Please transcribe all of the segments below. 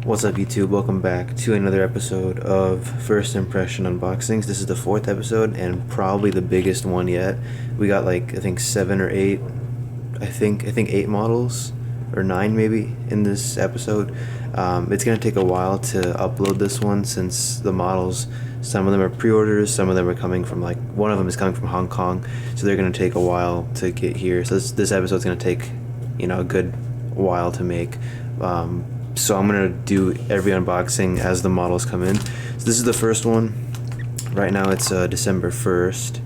What's up YouTube? Welcome back to another episode of First Impression Unboxings. This is the 4th episode and probably the biggest one yet. We got like I think 7 or 8, I think 8 models or 9 maybe in this episode. It's gonna take a while to upload this one since the models, some of them are pre-orders, some of them are coming from one of them is coming from Hong Kong, so they're gonna take a while to get here. So this episode's gonna take a good while to make. So I'm gonna do every unboxing as the models come in. So this is the first one. Right now it's December 1st.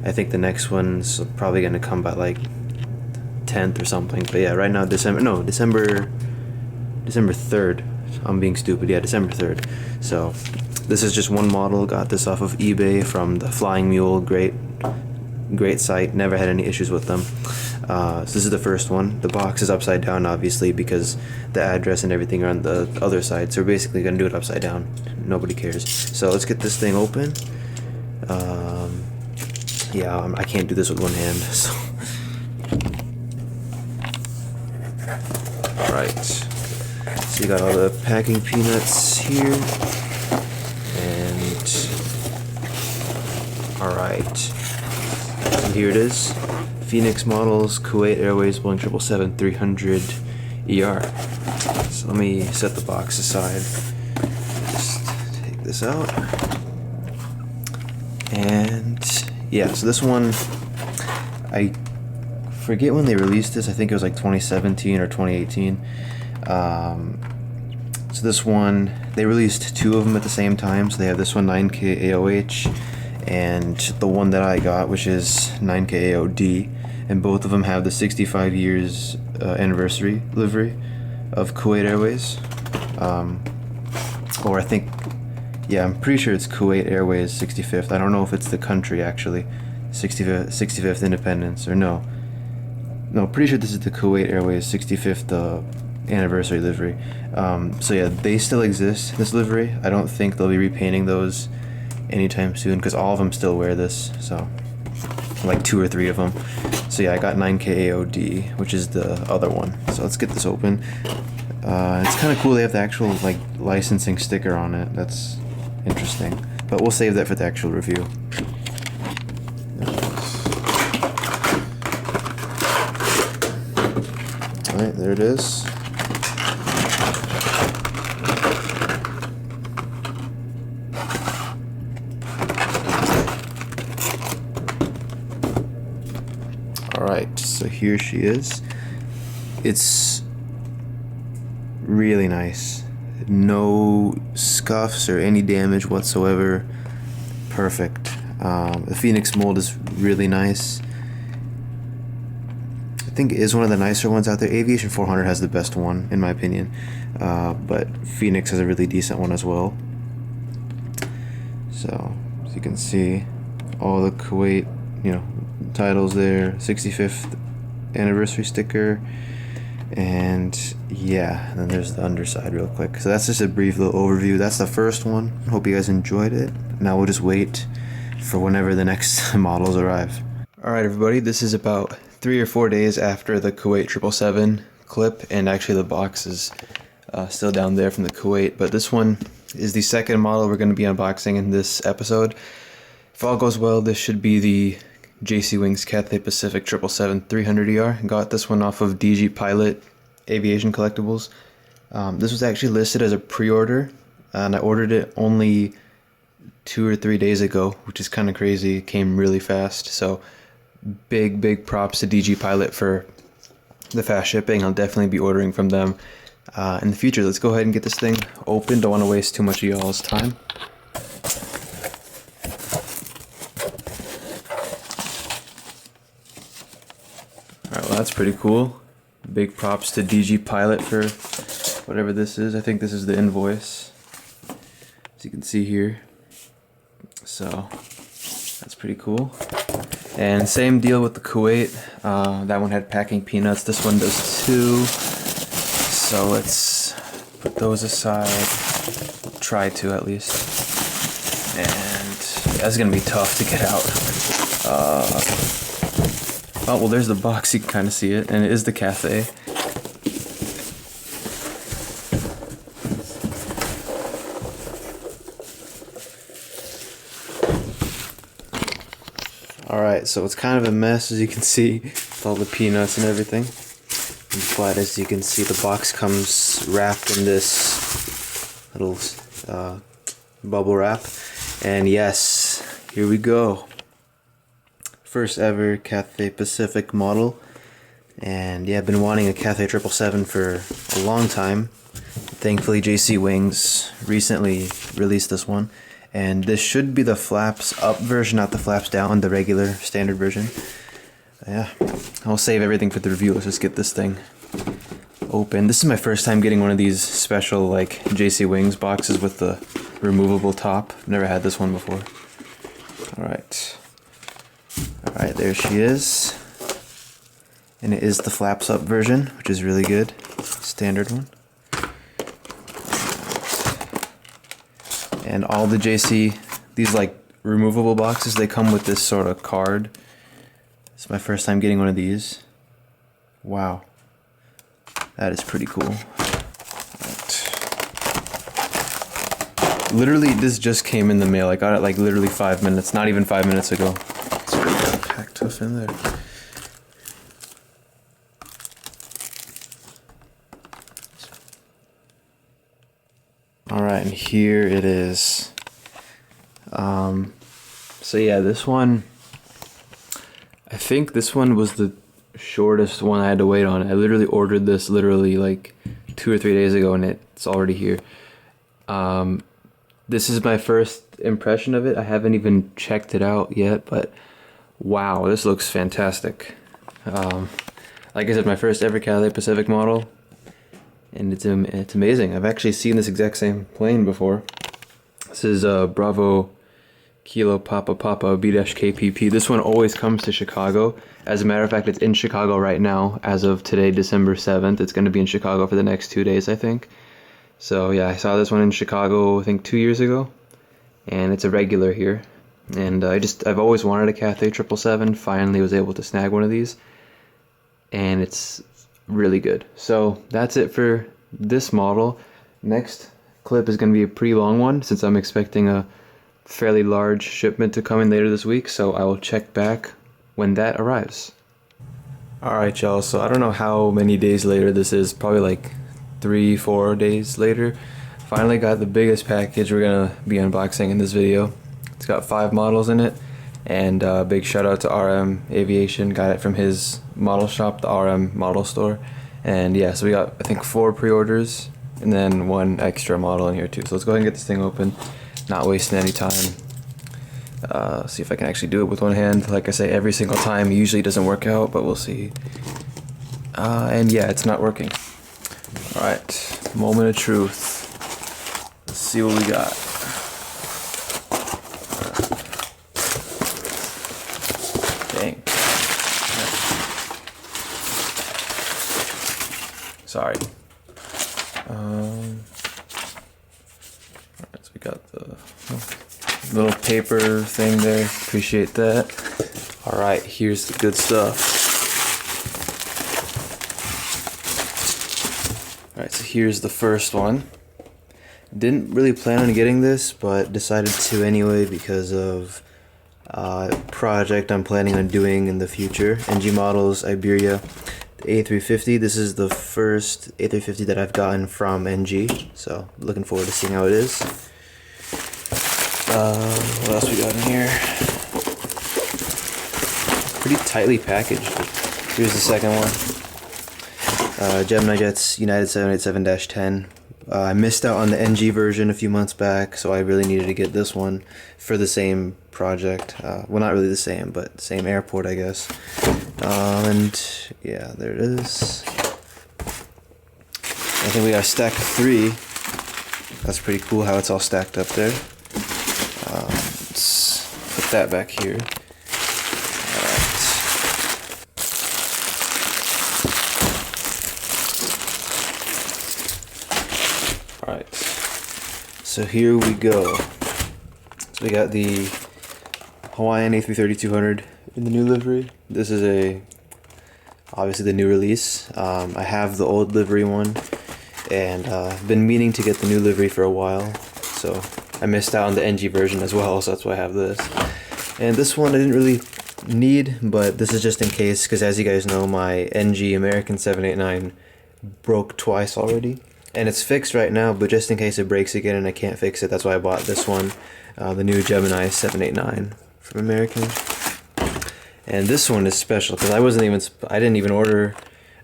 I think the next one's probably gonna come by like 10th or something. But yeah, right now December 3rd. I'm being stupid. Yeah, December 3rd. So this is just one model. Got this off of eBay from TheFlyingMule. Great site. Never had any issues with them. So this is the first one. The box is upside down, obviously, because the address and everything are on the other side. So we're basically gonna do it upside down. Nobody cares. So let's get this thing open. Yeah, I can't do this with one hand. So. All right. So you got all the packing peanuts here, and all right. So here it is. Phoenix models, Kuwait Airways, Boeing 777-300ER. So let me set the box aside. Just take this out. And yeah, so this one, I forget when they released this. I think it was like 2017 or 2018. So this one, they released 2 of them at the same time. So they have this one 9K AOH and the one that I got, which is 9K AOD. And both of them have the 65 years anniversary livery of Kuwait Airways. Or I think, yeah, I'm pretty sure it's Kuwait Airways 65th. I don't know if it's the country actually. 65th Independence, or no, pretty sure this is the Kuwait Airways 65th anniversary livery. So yeah, they still exist, this livery. I don't think they'll be repainting those anytime soon because all of them still wear this. So like 2 or 3 of them. So yeah, I got 9K AOD, which is the other one. So let's get this open. It's kind of cool they have the actual like licensing sticker on it. That's interesting. But we'll save that for the actual review. Alright, there it is. Alright, so here she is. It's really nice. No scuffs or any damage whatsoever. Perfect. The Phoenix mold is really nice. I think it is one of the nicer ones out there. Aviation 400 has the best one, in my opinion. But Phoenix has a really decent one as well. So, as you can see, all the Kuwait, titles there, 65th anniversary sticker, and yeah, and then there's the underside real quick. So that's just a brief little overview. That's the first one. Hope you guys enjoyed it. Now we'll just wait for whenever the next models arrive. Alright everybody, this is about 3 or 4 days after the Kuwait 777 clip, and actually the box is still down there from the Kuwait, but this one is the second model we're going to be unboxing in this episode. If all goes well, this should be the JC Wings Cathay Pacific 777-300ER. Got this one off of DG Pilot Aviation Collectibles. This was actually listed as a pre-order, and I ordered it only 2 or 3 days ago, which is kind of crazy. It came really fast, so big props to DG Pilot for the fast shipping. I'll definitely be ordering from them in the future. Let's go ahead and get this thing open. Don't want to waste too much of y'all's time. Alright, well that's pretty cool. Big props to DG Pilot for whatever this is. I think this is the invoice, as you can see here. So that's pretty cool. And same deal with the Kuwait. That one had packing peanuts. This one does too. So let's put those aside. Try to at least. And that's gonna be tough to get out. Oh, well, there's the box. You can kind of see it, and it is the Cathay. Alright, so it's kind of a mess, as you can see, with all the peanuts and everything. But as you can see, the box comes wrapped in this little bubble wrap. And yes, here we go. First ever Cathay Pacific model. And yeah, I've been wanting a Cathay 777 for a long time. Thankfully, JC Wings recently released this one. And this should be the flaps up version, not the flaps down, the regular standard version. Yeah, I'll save everything for the review. Let's just get this thing open. This is my first time getting one of these special like JC Wings boxes with the removable top. I've never had this one before. Alright, there she is. And it is the flaps up version, which is really good. Standard one. And all the JC, these like removable boxes, they come with this sort of card. It's my first time getting one of these. Wow. That is pretty cool. Right. Literally, this just came in the mail. I got it like literally 5 minutes, not even 5 minutes ago. It's really packed tough in there. Alright, and here it is. So yeah, this one, I think this one was the shortest one I had to wait on. I literally ordered this like 2 or 3 days ago, and it's already here. This is my first impression of it. I haven't even checked it out yet, but wow, this looks fantastic. Like I said, my first ever Cathay Pacific model. And it's amazing. I've actually seen this exact same plane before. This is Bravo Kilo Papa Papa B-KPP. This one always comes to Chicago. As a matter of fact, it's in Chicago right now as of today, December 7th. It's going to be in Chicago for the next 2 days, I think. So yeah, I saw this one in Chicago, I think 2 years ago. And it's a regular here. And I've always wanted a Cathay 777. Finally was able to snag one of these. And it's really good. So that's it for this model. Next clip is going to be a pretty long one since I'm expecting a fairly large shipment to come in later this week, so I will check back when that arrives. Alright y'all, so I don't know how many days later this is, probably like 3-4 days later. Finally got the biggest package we're going to be unboxing in this video. It's got 5 models in it. And big shout out to RM Aviation, got it from his model shop, the RM model store. And yeah, so we got I think 4 pre-orders and then 1 extra model in here too. So let's go ahead and get this thing open, not wasting any time. See if I can actually do it with one hand. Like I say, every single time, it usually doesn't work out, but we'll see. And yeah, it's not working. Alright, moment of truth. Let's see what we got. Dang. Sorry. Alright, so we got the little paper thing there. Appreciate that. Alright, here's the good stuff. Alright, so here's the first one. Didn't really plan on getting this, but decided to anyway because of a project I'm planning on doing in the future. NG Models Iberia, the A350. This is the first A350 that I've gotten from NG, so looking forward to seeing how it is. What else we got in here? Pretty tightly packaged. Here's the second one. GeminiJets United 787-10. I missed out on the NG version a few months back, so I really needed to get this one for the same project. Well, not really the same, but same airport, I guess. And yeah, there it is. I think we got stack 3. That's pretty cool how it's all stacked up there. Let's put that back here. Alright, so here we go. So we got the Hawaiian A330-200 in the new livery. This is obviously the new release. I have the old livery one, and I've been meaning to get the new livery for a while, so I missed out on the NG version as well, so that's why I have this. And this one I didn't really need, but this is just in case, because as you guys know, my NG American 789 broke twice already. And it's fixed right now, but just in case it breaks again and I can't fix it, that's why I bought this one, the new Gemini 789 from American. And this one is special because I didn't even order.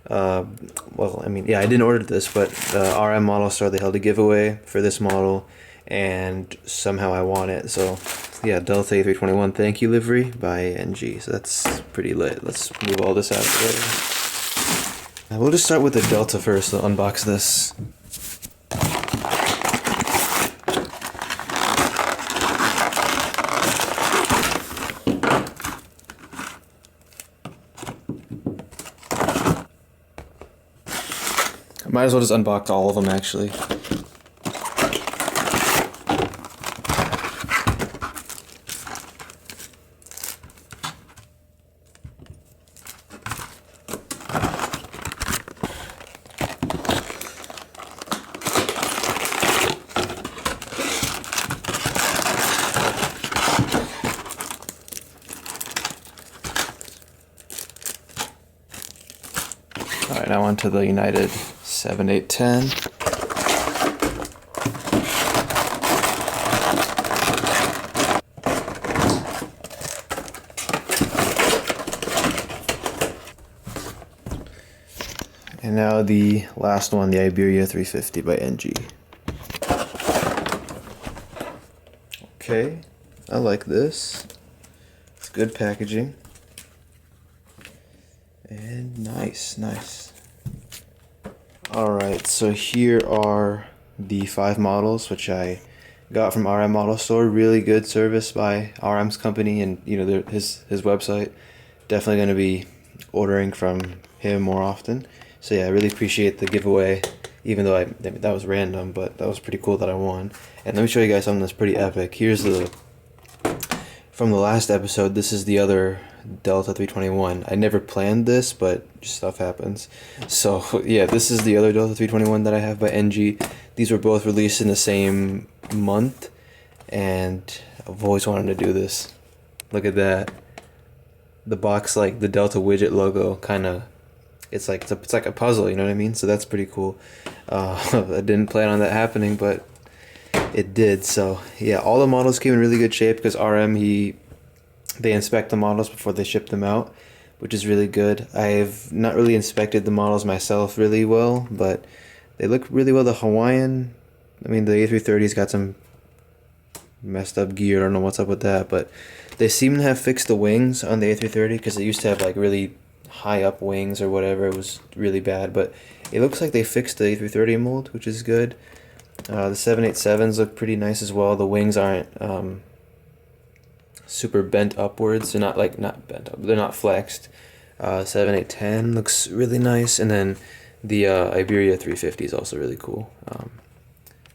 Well, I mean, yeah, I didn't order this, but the RM model store, they held a giveaway for this model, and somehow I won it. So yeah, Delta A321 thank you livery by NG. So that's pretty lit. Let's move all this out of the way. We'll just start with the Delta first. So unbox this. Might as well just unbox all of them, actually. Alright, now on to the United 7810. And now the last one, the Iberia 350 by NG. Okay, I like this. It's good packaging. And nice. Alright, so here are the 5 models which I got from RM Model Store. Really good service by RM's company, and you know, his website. Definitely going to be ordering from him more often. So yeah, I really appreciate the giveaway, even though that was random, but that was pretty cool that I won. And let me show you guys something that's pretty epic. Here's from the last episode, this is the other Delta 321. I never planned this, but stuff happens. So yeah, this is the other Delta 321 that I have by NG. These were both released in the same month, and I've always wanted to do this. Look at that. The box, like the Delta widget logo, kind of, it's like a puzzle, you know what I mean? So that's pretty cool. I didn't plan on that happening, but it did. So yeah, all the models came in really good shape because RM, they inspect the models before they ship them out, which is really good. I've not really inspected the models myself really well, but they look really well. The Hawaiian, I mean, the A330's got some messed up gear. I don't know what's up with that, but they seem to have fixed the wings on the A330 because it used to have like really high up wings or whatever. It was really bad, but it looks like they fixed the A330 mold, which is good. The 787s look pretty nice as well. The wings aren't super bent upwards. They're not bent up. They're not flexed. 7810 looks really nice, and then the Iberia 350 is also really cool.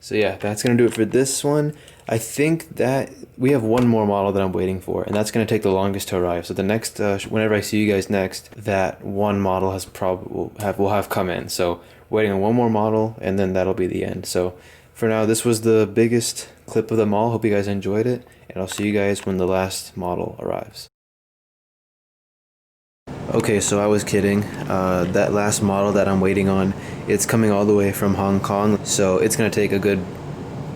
So yeah, that's gonna do it for this one. I think that we have one more model that I'm waiting for, and that's gonna take the longest to arrive. So the next, whenever I see you guys next, that one model will have come in. So waiting on one more model, and then that'll be the end. So for now, this was the biggest clip of them all. Hope you guys enjoyed it, and I'll see you guys when the last model arrives. Okay, so I was kidding. That last model that I'm waiting on, it's coming all the way from Hong Kong, so it's gonna take a good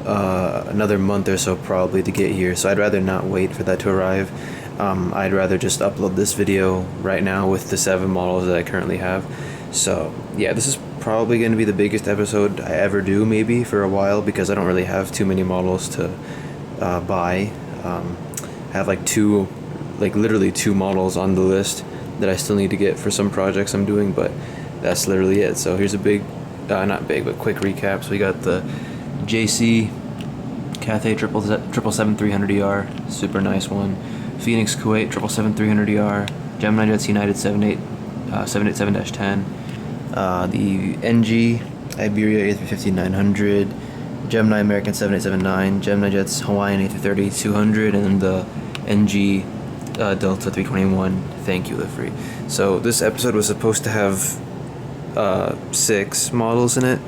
another month or so probably to get here. So I'd rather not wait for that to arrive. I'd rather just upload this video right now with the 7 models that I currently have. So yeah, this is probably going to be the biggest episode I ever do, maybe for a while, because I don't really have too many models to buy. I have literally 2 models on the list that I still need to get for some projects I'm doing, but that's literally it. So here's a big, not big, but quick recap. So we got the JC Cathay 777-300ER, super nice one. Phoenix Kuwait 777-300ER, GeminiJets United 787-10, the NG Iberia A350-900, Gemini American 7879, GeminiJets Hawaiian A330-200, and then the NG Delta 321 thank you livery. So this episode was supposed to have 6 models in it,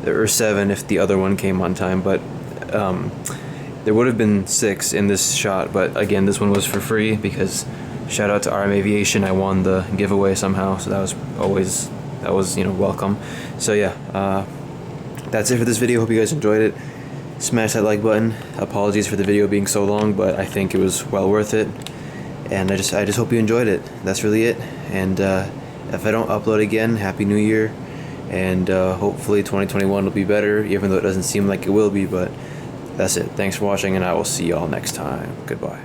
or 7 if the other one came on time, but there would have been 6 in this shot, but again, this one was for free because Shout out to RM Aviation. I won the giveaway somehow, so that was welcome. So yeah, that's it for this video. Hope you guys enjoyed it. Smash that like button. Apologies for the video being so long, but I think it was well worth it. And I just hope you enjoyed it. That's really it. And if I don't upload again, Happy New Year. And hopefully 2021 will be better, even though it doesn't seem like it will be. But that's it. Thanks for watching, and I will see y'all next time. Goodbye.